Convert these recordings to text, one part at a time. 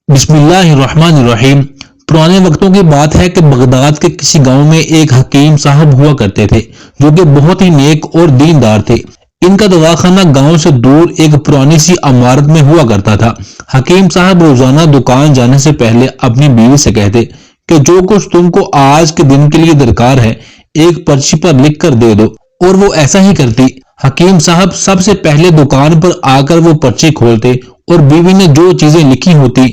بسم اللہ الرحمن الرحیم۔ پرانے وقتوں کی بات ہے کہ بغداد کے کسی گاؤں میں ایک حکیم صاحب ہوا کرتے تھے جو کہ بہت ہی نیک اور دیندار تھے۔ ان کا دواخانہ گاؤں سے دور ایک پرانی سی عمارت میں ہوا کرتا تھا۔ حکیم صاحب روزانہ دکان جانے سے پہلے اپنی بیوی سے کہتے کہ جو کچھ تم کو آج کے دن کے لیے درکار ہے ایک پرچی پر لکھ کر دے دو، اور وہ ایسا ہی کرتی۔ حکیم صاحب سب سے پہلے دکان پر آ کر وہ پرچی کھولتے اور بیوی نے جو چیزیں لکھی ہوتی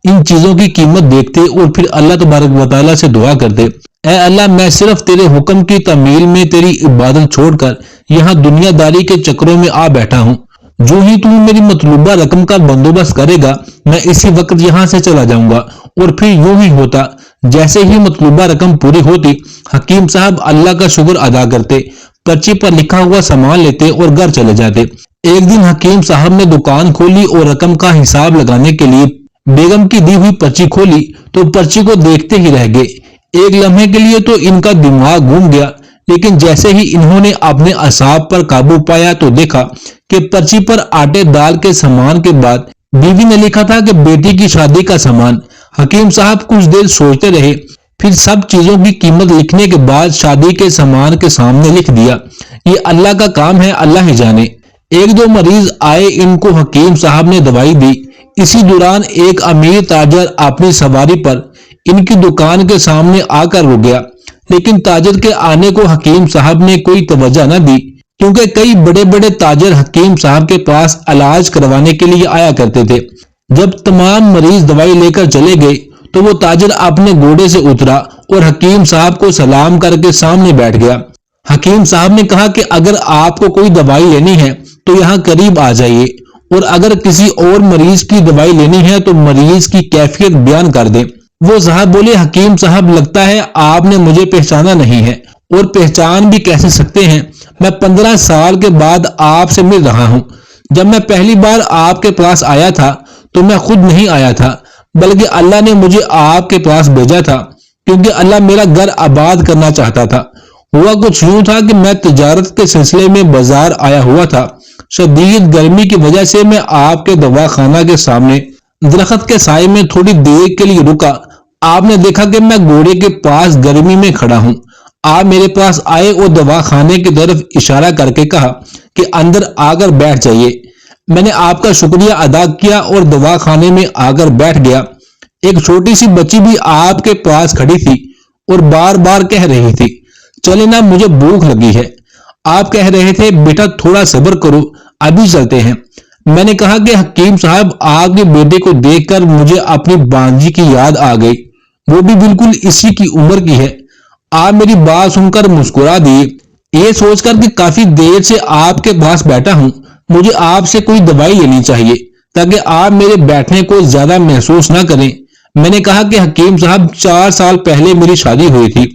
ان چیزوں کی قیمت دیکھتے اور پھر اللہ تبارک و تعالیٰ سے دعا کرتے، اے اللہ، میں صرف تیرے حکم کی تعمیل میں تیری عبادت چھوڑ کر یہاں دنیا داری کے چکروں میں آ بیٹھا ہوں۔ جو ہی تم میری مطلوبہ رقم کا بندوبست کرے گا میں اسی وقت یہاں سے چلا جاؤں گا۔ اور پھر یوں ہی ہوتا۔ جیسے ہی مطلوبہ رقم پوری ہوتی حکیم صاحب اللہ کا شکر ادا کرتے، پرچی پر لکھا ہوا سامان لیتے اور گھر چلے جاتے۔ ایک دن حکیم صاحب نے دکان کھولی اور رقم کا حساب لگانے کے لیے بیگم کی دی ہوئی پرچی کھولی تو پرچی کو دیکھتے ہی رہ گئے۔ ایک لمحے کے لیے تو ان کا دماغ گھوم گیا، لیکن جیسے ہی انہوں نے اپنے اعصاب پر قابو پایا تو دیکھا کہ پرچی پر آٹے دال کے سامان کے بعد بیوی نے لکھا تھا کہ بیٹی کی شادی کا سامان۔ حکیم صاحب کچھ دیر سوچتے رہے، پھر سب چیزوں کی قیمت لکھنے کے بعد شادی کے سامان کے سامنے لکھ دیا۔ یہ اللہ کا کام ہے، اللہ ہی جانے۔ ایک دو مریض آئے، ان کو حکیم صاحب نے دوائی دی۔ اسی دوران ایک امیر تاجر اپنی سواری پر ان کی دکان کے سامنے آ کر رک گیا، لیکن تاجر کے آنے کو حکیم صاحب نے کوئی توجہ نہ دی، کیونکہ کئی بڑے بڑے تاجر حکیم صاحب کے پاس علاج کروانے کے لیے آیا کرتے تھے۔ جب تمام مریض دوائی لے کر چلے گئے تو وہ تاجر اپنے گھوڑے سے اترا اور حکیم صاحب کو سلام کر کے سامنے بیٹھ گیا۔ حکیم صاحب نے کہا کہ اگر آپ کو کوئی دوائی لینی ہے تو یہاں قریب آ جائیے، اور اگر کسی اور مریض کی دوائی لینی ہے تو مریض کی کیفیت بیان کر دیں۔ وہ صاحب بولے، حکیم صاحب، لگتا ہے آپ نے مجھے پہچانا نہیں ہے، اور پہچان بھی کیسے سکتے ہیں؟ میں 15 سال کے بعد آپ سے مل رہا ہوں۔ جب میں پہلی بار آپ کے پاس آیا تھا تو میں خود نہیں آیا تھا، بلکہ اللہ نے مجھے آپ کے پاس بھیجا تھا، کیونکہ اللہ میرا گھر آباد کرنا چاہتا تھا۔ ہوا کچھ یوں تھا کہ میں تجارت کے سلسلے میں بازار آیا ہوا تھا۔ شدید گرمی کی وجہ سے میں آپ کے دواخانہ کے سامنے درخت کے سائے میں تھوڑی دیر کے لیے رکا۔ آپ نے دیکھا کہ میں گھوڑے کے پاس گرمی میں کھڑا ہوں۔ آپ میرے پاس آئے اور دواخانے کی طرف اشارہ کر کے کہا کہ اندر آ کر بیٹھ جائیے۔ میں نے آپ کا شکریہ ادا کیا اور دواخانے میں آ کر بیٹھ گیا۔ ایک چھوٹی سی بچی بھی آپ کے پاس کھڑی تھی اور بار بار کہہ رہی تھی، چلے نا، مجھے بھوک لگی ہے۔ آپ کہہ رہے تھے، بیٹا تھوڑا صبر کرو، ابھی چلتے ہیں۔ میں نے کہا کہ حکیم صاحب، آپ کے بیٹے کو دیکھ کر مجھے اپنی بانجی کی یاد آ گئی، وہ بھی بالکل اسی کی عمر کی ہے۔ آپ میری بات سن کر مسکرا دیے۔ یہ سوچ کر کہ کافی دیر سے آپ کے پاس بیٹھا ہوں، مجھے آپ سے کوئی دوائی لینی چاہیے تاکہ آپ میرے بیٹھنے کو زیادہ محسوس نہ کریں۔ میں نے کہا کہ حکیم صاحب، 4 سال پہلے میری شادی ہوئی تھی،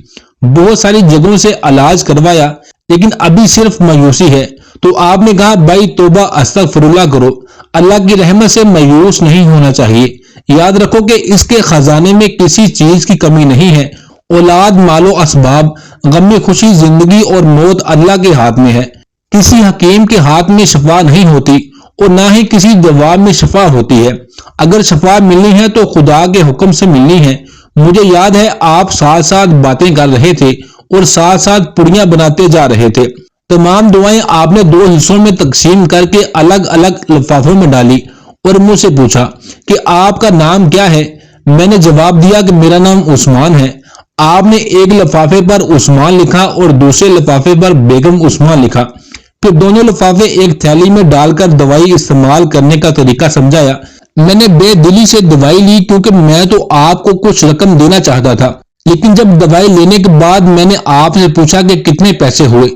بہت ساری جگہوں سے علاج کروایا، لیکن ابھی صرف مایوسی ہے۔ تو آپ نے کہا، بھائی توبہ استغفر اللہ کرو، اللہ کی رحمت سے مایوس نہیں ہونا چاہیے۔ یاد رکھو کہ اس کے خزانے میں کسی چیز کی کمی نہیں ہے۔ اولاد، مال و اسباب، غم خوشی، زندگی اور موت اللہ کے ہاتھ میں ہے۔ کسی حکیم کے ہاتھ میں شفا نہیں ہوتی اور نہ ہی کسی دوا میں شفا ہوتی ہے۔ اگر شفا ملنی ہے تو خدا کے حکم سے ملنی ہے۔ مجھے یاد ہے آپ ساتھ ساتھ باتیں کر رہے تھے اور ساتھ ساتھ پڑیاں بناتے جا رہے تھے۔ تمام دعائیں آپ نے 2 حصوں میں تقسیم کر کے الگ الگ لفافوں میں ڈالی اور مجھ سے پوچھا کہ آپ کا نام کیا ہے۔ میں نے جواب دیا کہ میرا نام عثمان ہے۔ آپ نے ایک لفافے پر عثمان لکھا اور دوسرے لفافے پر بیگم عثمان لکھا، پھر دونوں لفافے ایک تھیلی میں ڈال کر دوائی استعمال کرنے کا طریقہ سمجھایا۔ میں نے بے دلی سے دوائی لی، کیونکہ میں تو آپ کو کچھ رقم دینا چاہتا تھا، لیکن جب دوائی لینے کے بعد میں نے آپ سے پوچھا کہ کتنے پیسے ہوئے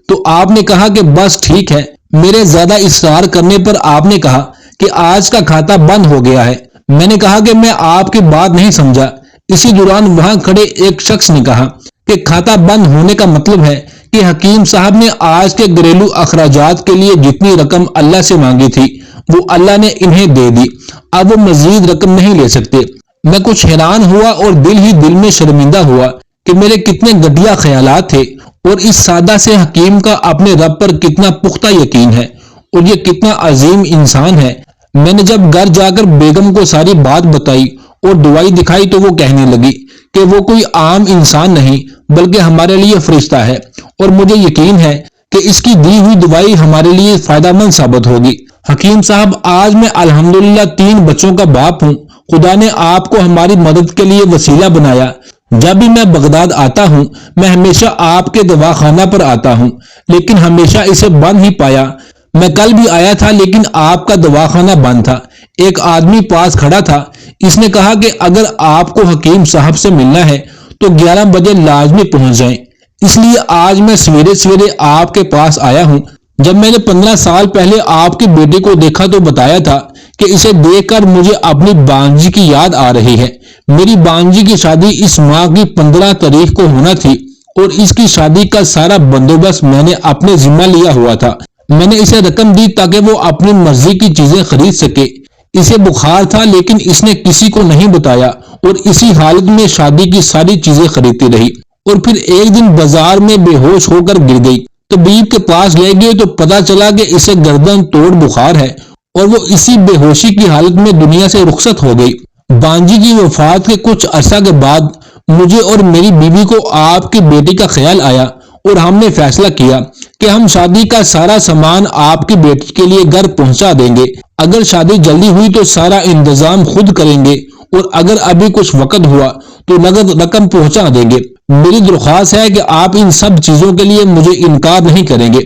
تو آپ نے کہا کہ بس ٹھیک ہے۔ میرے زیادہ اصرار کرنے پر آپ نے کہا کہ آج کا کھاتا بند ہو گیا ہے۔ میں نے کہا کہ میں آپ کی بات نہیں سمجھا۔ اسی دوران وہاں کھڑے ایک شخص نے کہا کہ کھاتا بند ہونے کا مطلب ہے کہ حکیم صاحب نے آج کے گھریلو اخراجات کے لیے جتنی رقم اللہ سے مانگی تھی وہ اللہ نے انہیں دے دی، اب وہ مزید رقم نہیں لے سکتے۔ میں کچھ حیران ہوا اور دل ہی دل میں شرمندہ ہوا کہ میرے کتنے گھٹیا خیالات تھے، اور اس سادہ سے حکیم کا اپنے رب پر کتنا پختہ یقین ہے، اور یہ کتنا عظیم انسان ہے۔ میں نے جب گھر جا کر بیگم کو ساری بات بتائی اور دوائی دکھائی تو وہ کہنے لگی کہ وہ کوئی عام انسان نہیں بلکہ ہمارے لیے فرشتہ ہے، اور مجھے یقین ہے کہ اس کی دی ہوئی دوائی ہمارے لیے فائدہ مند ثابت ہوگی۔ حکیم صاحب، آج میں الحمدللہ 3 بچوں کا باپ ہوں۔ خدا نے آپ کو ہماری مدد کے لیے وسیلہ بنایا۔ جب بھی میں بغداد آتا ہوں میں ہمیشہ آپ کے دواخانہ پر آتا ہوں، لیکن ہمیشہ اسے بند ہی پایا۔ میں کل بھی آیا تھا لیکن آپ کا دواخانہ بند تھا۔ ایک آدمی پاس کھڑا تھا، اس نے کہا کہ اگر آپ کو حکیم صاحب سے ملنا ہے تو 11 بجے لازمی پہنچ جائیں۔ اس لیے آج میں سویرے سویرے آپ کے پاس آیا ہوں۔ جب میں نے 15 سال پہلے آپ کے بیٹے کو دیکھا تو بتایا تھا کہ اسے دیکھ کر مجھے اپنی بانجی کی یاد آ رہی ہے۔ میری بانجی کی شادی اس ماہ کی 15 تاریخ کو ہونا تھی اور اس کی شادی کا سارا بندوبست میں نے اپنے ذمہ لیا ہوا تھا۔ میں نے اسے رقم دی تاکہ وہ اپنی مرضی کی چیزیں خرید سکے۔ اسے بخار تھا لیکن اس نے کسی کو نہیں بتایا اور اسی حالت میں شادی کی ساری چیزیں خریدتی رہی، اور پھر ایک دن بازار میں بے ہوش ہو کر گر گئی۔ طبیب کے پاس لے گئے تو پتا چلا کہ اسے گردن توڑ بخار ہے اور وہ اسی بے ہوشی کی حالت میں دنیا سے رخصت ہو گئی۔ بانجی کی وفات کے کچھ عرصہ کے بعد مجھے اور میری بیوی کو آپ کے بیٹے کا خیال آیا اور ہم نے فیصلہ کیا کہ ہم شادی کا سارا سامان آپ کی بیٹی کے لیے گھر پہنچا دیں گے۔ اگر شادی جلدی ہوئی تو سارا انتظام خود کریں گے، اور اگر ابھی کچھ وقت ہوا تو نقد رقم پہنچا دیں گے۔ میری درخواست ہے کہ آپ ان سب چیزوں کے لیے مجھے انکار نہیں کریں گے۔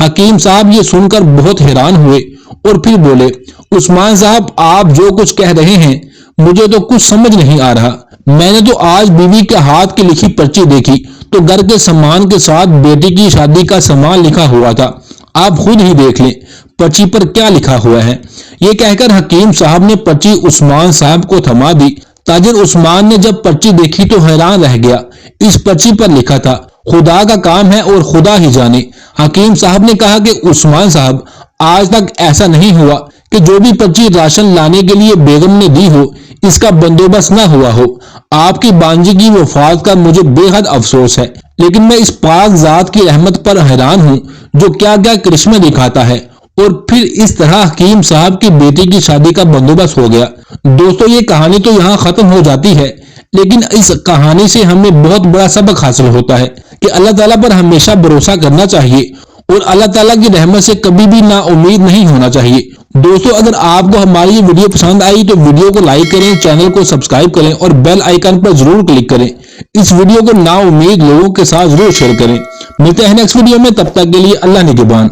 حکیم صاحب یہ سن کر بہت حیران ہوئے اور پھر بولے، عثمان صاحب آپ جو کچھ کہہ رہے ہیں مجھے تو کچھ سمجھ نہیں آ رہا۔ میں نے تو آج بیوی کے ہاتھ کی لکھی پرچی دیکھی تو گھر کے سامان کے ساتھ بیٹی کی شادی کا سامان لکھا ہوا تھا۔ آپ خود ہی دیکھ لیں پرچی پر کیا لکھا ہوا ہے۔ یہ کہہ کر حکیم صاحب نے پرچی عثمان صاحب کو تھما دی۔ تاجر عثمان نے جب پرچی دیکھی تو حیران رہ گیا۔ اس پرچی پر لکھا تھا، خدا کا کام ہے اور خدا ہی جانے۔ حکیم صاحب نے کہا کہ عثمان صاحب، آج تک ایسا نہیں ہوا کہ جو بھی پرچی راشن لانے کے لیے بیگم نے دی ہو اس کا بندوبست نہ ہوا ہو۔ آپ کی بانجی کی وفات کا مجھے بے حد افسوس ہے، لیکن میں اس پاک ذات کی رحمت پر حیران ہوں جو کیا کیا کرشمے دکھاتا ہے۔ اور پھر اس طرح حکیم صاحب کی بیٹی کی شادی کا بندوبست ہو گیا۔ دوستو، یہ کہانی تو یہاں ختم ہو جاتی ہے، لیکن اس کہانی سے ہمیں بہت بڑا سبق حاصل ہوتا ہے کہ اللہ تعالیٰ پر ہمیشہ بھروسہ کرنا چاہیے اور اللہ تعالیٰ کی رحمت سے کبھی بھی نا امید نہیں ہونا چاہیے۔ دوستو، اگر آپ کو ہماری یہ ویڈیو پسند آئی تو ویڈیو کو لائک کریں، چینل کو سبسکرائب کریں اور بیل آئیکن پر ضرور کلک کریں۔ اس ویڈیو کو نا امید لوگوں کے ساتھ ضرور شیئر کریں۔ ملتے ہیں نیکسٹ ویڈیو میں، تب تک کے لیے اللہ نگہبان۔